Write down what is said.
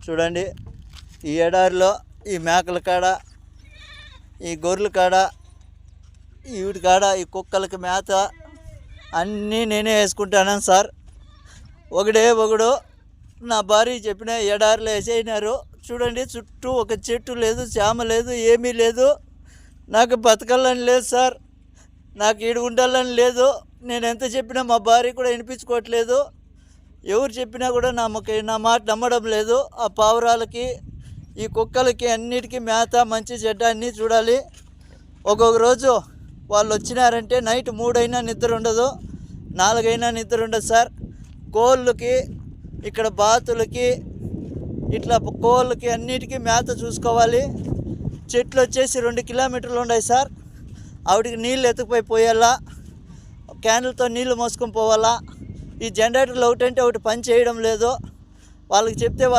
చూడండి, ఈ ఎడారిలో ఈ మేకల కాడ, ఈ గొర్రెల కాడ, వీటి కాడ ఈ కుక్కలకి మేత అన్నీ నేనే వేసుకుంటాను సార్. ఒకడు నా భార్య చెప్పిన ఎడారిలో వేసేసినారు. చూడండి, చుట్టూ ఒక చెట్టు లేదు, చేమ లేదు, ఏమీ లేదు. నాకు బతకాలని లేదు సార్, నాకు ఈడు ఉండాలని లేదు. నేను ఎంత చెప్పినా మా భార్య కూడా వినిపించుకోవట్లేదు. ఎవరు చెప్పినా కూడా నా మాట నమ్మడం లేదు. ఆ పావురాలకి, ఈ కుక్కలకి అన్నిటికీ మేత, మంచి చెడ్డ అన్నీ చూడాలి. ఒక్కొక్క రోజు వాళ్ళు వచ్చినారంటే నైట్ 3 అయినా నిద్ర ఉండదు, 4 అయినా నిద్ర ఉండదు సార్. కోళ్ళకి, ఇక్కడ బాతులకి, ఇట్లా కోళ్ళకి అన్నిటికీ మేత చూసుకోవాలి. చెట్లు వచ్చేసి 2 కిలోమీటర్లు ఉన్నాయి సార్. ఆవిడికి నీళ్ళు ఎత్తుకుపోయి పోయాలా, క్యాన్లతో నీళ్లు మోసుకొని పోవాలా. ఈ జనరేటర్లు ఒకటంటే ఒకటి పని చేయడం లేదు. వాళ్ళకి చెప్తే